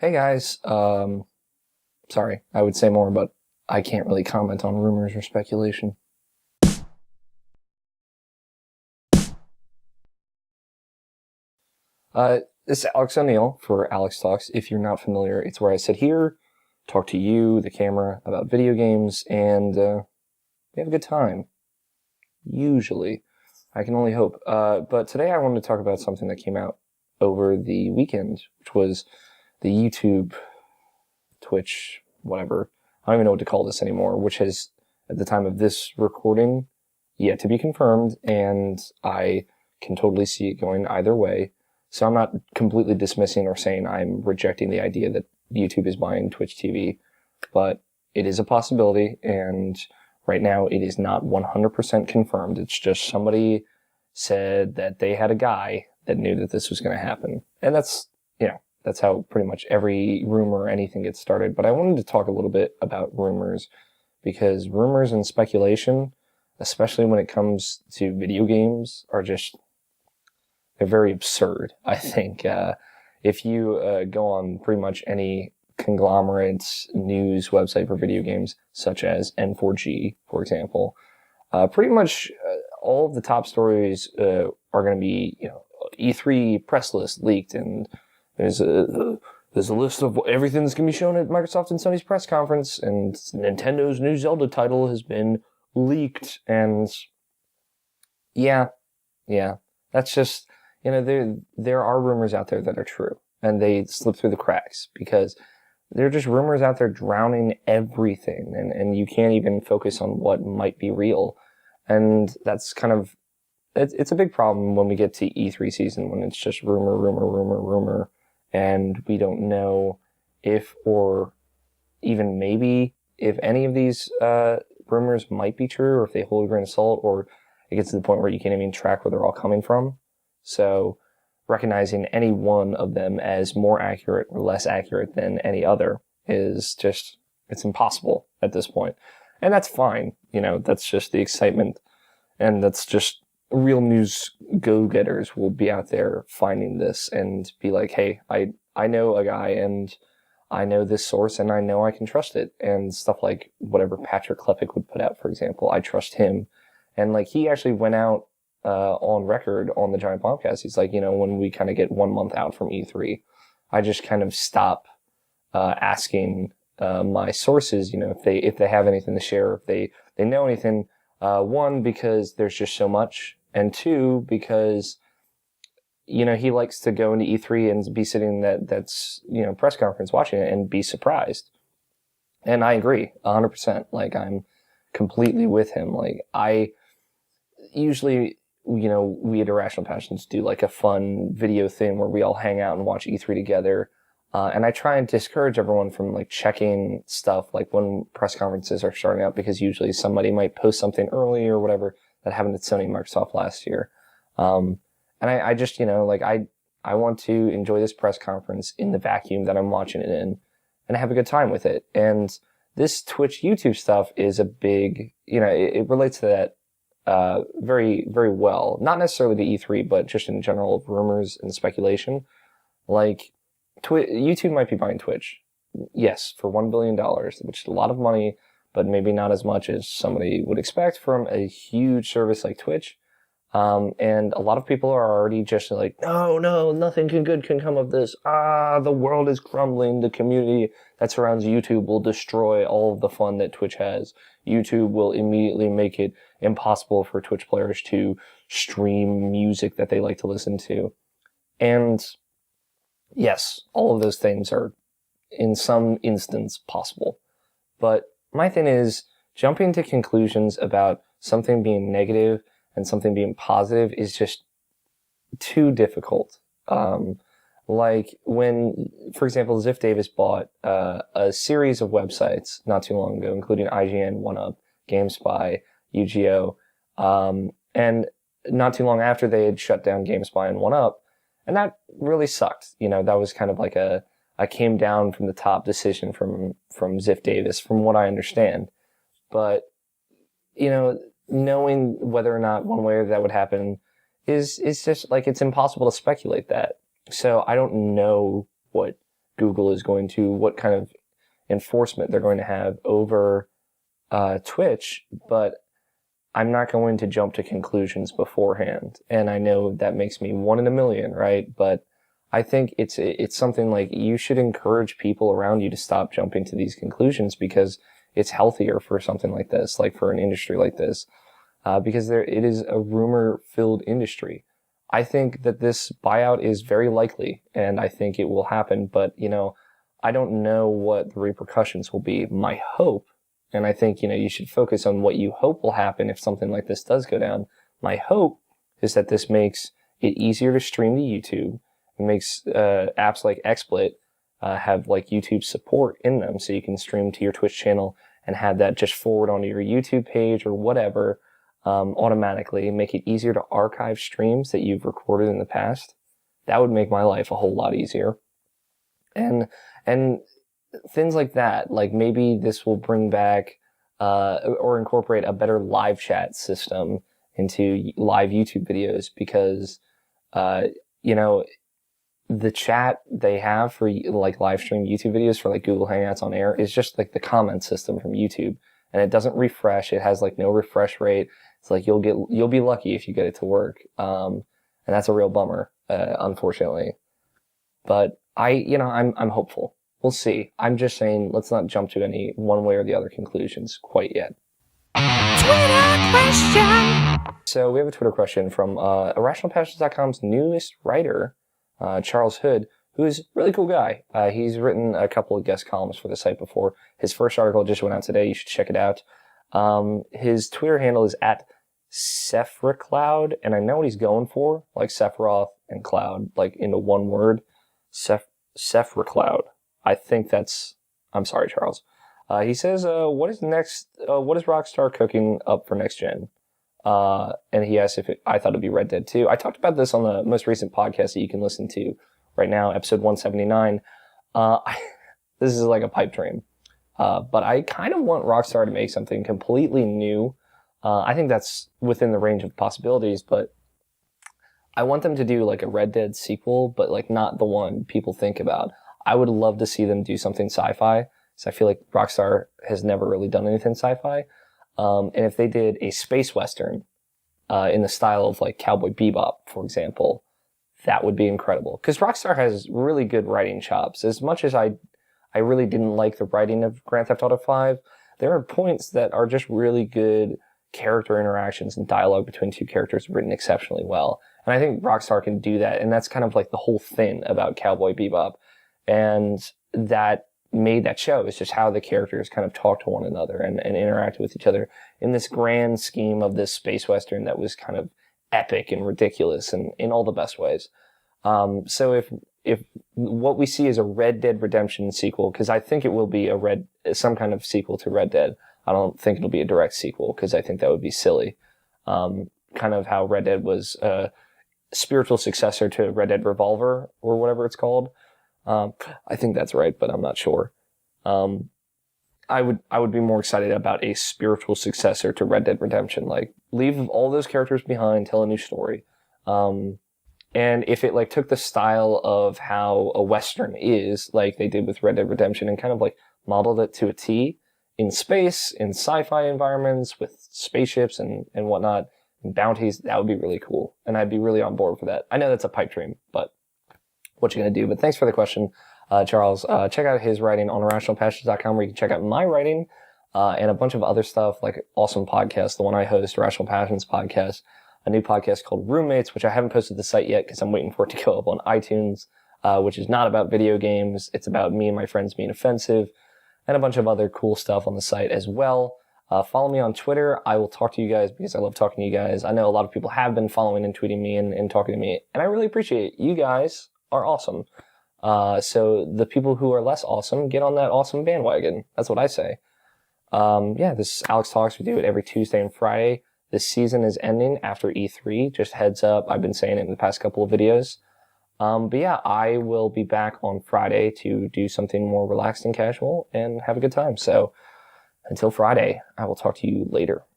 Hey guys, sorry, I would say more, but I can't really comment on rumors or speculation. This is Alex O'Neill for Alex Talks. If you're not familiar, it's where I sit here, talk to you, the camera, about video games, and we have a good time. Usually. I can only hope. But today I wanted to talk about something that came out over the weekend, which was the YouTube, Twitch, whatever. I don't even know what to call this anymore, which has, at the time of this recording, yet to be confirmed, and I can totally see it going either way. So I'm not completely dismissing or saying I'm rejecting the idea that YouTube is buying Twitch TV, but it is a possibility, and right now it is not 100% confirmed. It's just somebody said that they had a guy that knew that this was going to happen. And that's how pretty much every rumor or anything gets started. But I wanted to talk a little bit about rumors, because rumors and speculation, especially when it comes to video games, they're very absurd, I think. If you go on pretty much any conglomerate news website for video games, such as N4G, for example, pretty much all of the top stories are going to be, E3 press list leaked, and there's a list of everything that's going to be shown at Microsoft and Sony's press conference, and Nintendo's new Zelda title has been leaked, and yeah, that's just, there are rumors out there that are true, and they slip through the cracks, because they're just rumors out there drowning everything, and you can't even focus on what might be real, and that's kind of, it's a big problem when we get to E3 season, when it's just rumor, and we don't know if, or even maybe if any of these rumors might be true, or if they hold a grain of salt, or it gets to the point where you can't even track where they're all coming from. So recognizing any one of them as more accurate or less accurate than any other is just, it's impossible at this point. And that's fine. That's just the excitement, and that's just real news go-getters will be out there finding this and be like, hey, I know a guy, and I know this source, and I know I can trust it, and stuff like whatever Patrick Klepek would put out, for example. I trust him. And he actually went out on record on the Giant Bombcast. He's like, when we kind of get 1 month out from E3, I just kind of stop asking my sources, if they have anything to share, if they know anything. One, because there's just so much, and two, because he likes to go into E3 and be sitting in that's press conference watching it and be surprised. And I agree 100%. I'm completely with him. I usually, we at Irrational Passions do a fun video thing where we all hang out and watch E3 together. And I try and discourage everyone from checking stuff when press conferences are starting out, because usually somebody might post something early or whatever that happened at Sony and Microsoft last year. And I just, I want to enjoy this press conference in the vacuum that I'm watching it in and have a good time with it. And this Twitch YouTube stuff is a big, it relates to that very, very well. Not necessarily to E3, but just in general of rumors and speculation. YouTube might be buying Twitch. Yes, for $1 billion, which is a lot of money, but maybe not as much as somebody would expect from a huge service like Twitch. And a lot of people are already just like, no, nothing good can come of this. The world is crumbling. The community that surrounds YouTube will destroy all of the fun that Twitch has. YouTube will immediately make it impossible for Twitch players to stream music that they like to listen to. And yes, all of those things are in some instance possible. But my thing is, jumping to conclusions about something being negative and something being positive is just too difficult. When, for example, Ziff Davis bought a series of websites not too long ago, including IGN, 1UP, GameSpy, UGO, and not too long after they had shut down GameSpy and 1UP, and that really sucked. That was kind of a came down from the top decision from Ziff Davis, from what I understand. But, knowing whether or not one way or that would happen is just it's impossible to speculate that. So I don't know what Google is going to, what kind of enforcement they're going to have over Twitch, but I'm not going to jump to conclusions beforehand. And I know that makes me one in a million, right? But I think it's something like you should encourage people around you to stop jumping to these conclusions, because it's healthier for something like this, like for an industry like this, because it is a rumor-filled industry. I think that this buyout is very likely, and I think it will happen, but, I don't know what the repercussions will be. My hope, and I think, you should focus on what you hope will happen if something like this does go down. My hope is that this makes it easier to stream to YouTube. It makes apps like XSplit have like YouTube support in them, so you can stream to your Twitch channel and have that just forward onto your YouTube page or whatever automatically. Make it easier to archive streams that you've recorded in the past. That would make my life a whole lot easier. And things like that, like maybe this will bring back or incorporate a better live chat system into live YouTube videos, because the chat they have for like live stream YouTube videos for like Google Hangouts on Air is just like the comment system from YouTube, and it doesn't refresh. It has like no refresh rate. It's like you'll be lucky if you get it to work, and that's a real bummer, unfortunately. But I'm hopeful. We'll see. I'm just saying, let's not jump to any one way or the other conclusions quite yet. Twitter question. So we have a Twitter question from IrrationalPassions.com's newest writer, Charles Hood, who is a really cool guy. He's written a couple of guest columns for the site before. His first article just went out today. You should check it out. His Twitter handle is @SephraCloud, and I know what he's going for, like Sephiroth and Cloud, like into one word. SephraCloud. I think I'm sorry, Charles. He says, what is Rockstar cooking up for next gen? And he asked I thought it'd be Red Dead 2. I talked about this on the most recent podcast that you can listen to right now, episode 179. This is like a pipe dream. But I kind of want Rockstar to make something completely new. I think that's within the range of possibilities, but I want them to do like a Red Dead sequel, but like not the one people think about. I would love to see them do something sci-fi, so I feel like Rockstar has never really done anything sci-fi. And if they did a space western in the style of like Cowboy Bebop, for example, that would be incredible. Because Rockstar has really good writing chops. As much as I really didn't like the writing of Grand Theft Auto 5, there are points that are just really good character interactions and dialogue between two characters written exceptionally well. And I think Rockstar can do that, and that's kind of like the whole thing about Cowboy Bebop. And that made that show is just how the characters kind of talk to one another and interact with each other in this grand scheme of this space western that was kind of epic and ridiculous and in all the best ways. So if what we see is a Red Dead Redemption sequel, because I think it will be some kind of sequel to Red Dead. I don't think it'll be a direct sequel, because I think that would be silly. Kind of how Red Dead was a spiritual successor to Red Dead Revolver or whatever it's called. I think that's right, but I'm not sure. I would be more excited about a spiritual successor to Red Dead Redemption. Like, leave all those characters behind, tell a new story. And if it like took the style of how a Western is, like they did with Red Dead Redemption, and kind of like modeled it to a T in space, in sci-fi environments with spaceships and whatnot, and bounties, that would be really cool. And I'd be really on board for that. I know that's a pipe dream, but what you gonna do? But thanks for the question, Charles. Check out his writing on irrationalpassions.com, where you can check out my writing and a bunch of other stuff, like awesome podcasts, the one I host, Irrational Passions Podcast, a new podcast called Roommates, which I haven't posted to the site yet because I'm waiting for it to go up on iTunes, which is not about video games. It's about me and my friends being offensive, and a bunch of other cool stuff on the site as well. Follow me on Twitter. I will talk to you guys because I love talking to you guys. I know a lot of people have been following and tweeting me and talking to me, and I really appreciate it. You guys are awesome. So the people who are less awesome, get on that awesome bandwagon. That's what I say. This is Alex Talks. We do it every Tuesday and Friday. This season is ending after E3. Just heads up. I've been saying it in the past couple of videos. But yeah, I will be back on Friday to do something more relaxed and casual and have a good time. So until Friday, I will talk to you later.